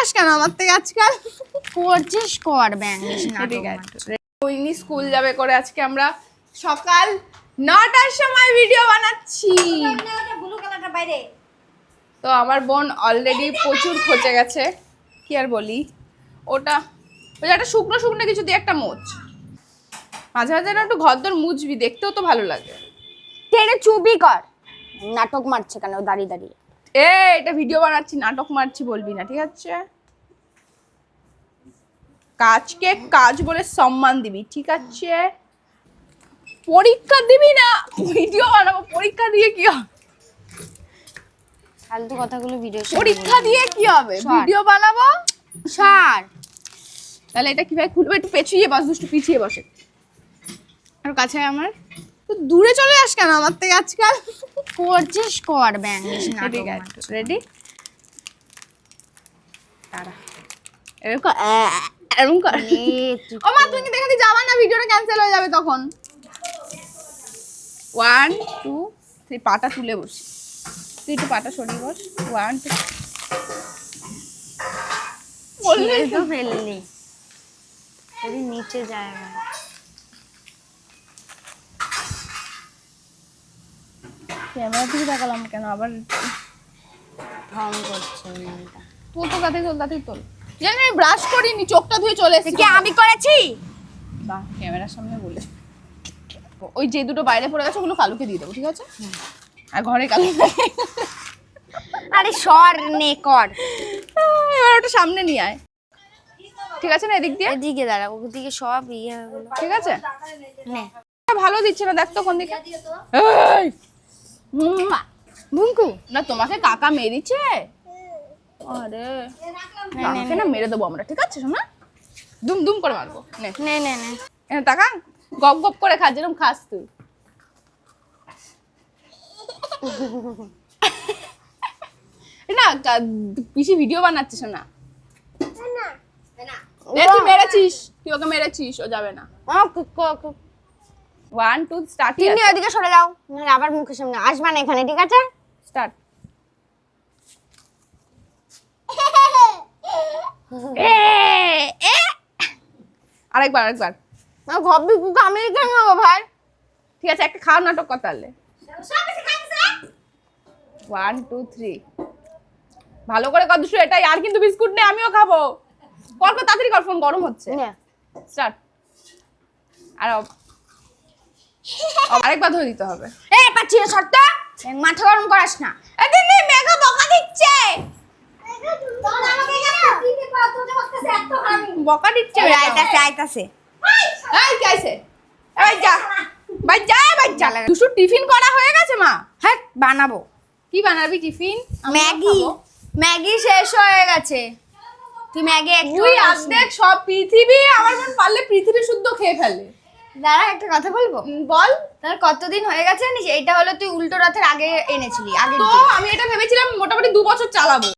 যাস কেন আমার থেকে আজকাল? করছিস কর ব্যাঙ্গিস না। ওইনি স্কুল যাবে করে আজকে আমরা সকাল 9টার সময় ভিডিও বানাচ্ছি। তো আমার বোন অলরেডি প্রচুর খচে গেছে, কি আর বলি। ওটা ওই একটা শুকনো শুকনো কিছু দিয়ে একটা মোচ, মাঝে মাঝে না একটু ঘরদোর মুছবি, দেখতেও তো ভালো লাগে। তেরে চুপই কর, নাটক মারছে কেন দাঁড়িয়ে দাঁড়িয়ে? এটা ভিডিও বানাচ্ছি, নাটক মারছি বলবি না, ঠিক আছে? কাজকে কাজ বলে সম্মান দিবি, ঠিক আছে? পরীক্ষা দিবি না, ভিডিও বানাবো। পরীক্ষা দিয়ে কি হবে? ফালতু কথাগুলো ভিডিও পরীক্ষা দিয়ে কি হবে? ভিডিও বানাবো। সার তাহলে এটা কিভাবে খুলবো? একটু পেছিয়ে বস, দুষ্টু পিছিয়ে বসে। আর কাছে আমার তো দূরে চলে আস কেন আমার থেকে আজকাল? করছিস কর ব্যাঙ্গিস না। রেডি? তারা এরকম এরকম কর। ও মা, তুমি দেখে দি যাবা না, ভিডিওটা ক্যান্সেল হয়ে যাবে তখন। 1 2 3 পাটা তুলে বসি। তুই একটু পাটা সরিয়ে বস। 1 2 বললে তো ফেললি, যদি নিচে যায় না। ক্যামেরা থেকে দেখালাম কেন আবার? ঢং করছে মেয়েটা। তোল তো তাতে তোল। জানি আমি ব্রাশ করিনি, চোখটা ধুয়ে চলে এসেছি। কি আমি করেছি? বাহ, ক্যামেরার সামনে বলে। ওই যে দুটো বাইরে পড়ে গেছে ওগুলো কালুকে দিয়ে দেবো, ঠিক আছে? আর ঘরে কালু। আরে সর নে কর। এবার ওটা সামনে নিয়ে আয়, ঠিক আছে না? এদিক দিয়ে এদিকে দাঁড়া, ওদিকে সব ইয়ে হয়ে গেল। ঠিক আছে? নে ভালো দিচ্ছে না, দেখ তো কোন দিকে। এই বুঙ্কু না, তোমাকে কাকা মেরেছে। আরে কাকাকে না মেরে দেবো আমরা, ঠিক আছে? শোনা, দুম দুম করে মারবো। নে নে নে নে টাকা গপ গপ করে খা, যেরকম খাস তুই। না পিসি ভিডিও বানাচ্ছিস না? তুই মেরেছিস, তুই ওকে মেরেছিস, ও যাবে না। 1 2 স্টার্ট। তুমি ওদিকে সরে যাও, নাহলে আবার মুখের সামনে আসবা না এখানে, ঠিক আছে? স্টার্ট। আরেকবার না ভাববি কুকা আমি কেন হবো ভাই? ঠিক আছে, একটা খাওয়ার নাটক কর তাহলে। 1 2 3 ভালো করে কর দুশো। এটাই আর কিন্তু বিস্কুট নেই, আমিও খাবো। কর তাড়াতাড়ি কর, ফোন গরম হচ্ছে। স্টার্ট। আর আরেকবার ধরে দিতে হবে। পাচ্ছি না শর্ত, মাথা গরম করাস না। এদিন মেঘা বকা দিচ্ছে, বকা দিচ্ছে। আইতাছে এই যাইছে, এই যা ভাই, যা দুশো। টিফিন করা হয়ে গেছে মা? হ্যাঁ বানাবো। কি বানাবি টিফিন? ম্যাগি শেষ হয়ে গেছে। তুই ম্যাগি একটু অর্ধেক সব পৃথিবী আমার বোন পারলে পৃথিবী শুদ্ধ খেয়ে ফেলে। দাঁড়া একটা কথা বলবো। বল। তার কতদিন হয়ে গেছে জানিস? এইটা হলো তুই উল্টো রথের আগে এনেছিলি। আগে তো আমি এটা ভেবেছিলাম মোটামুটি 2 বছর চালাবো।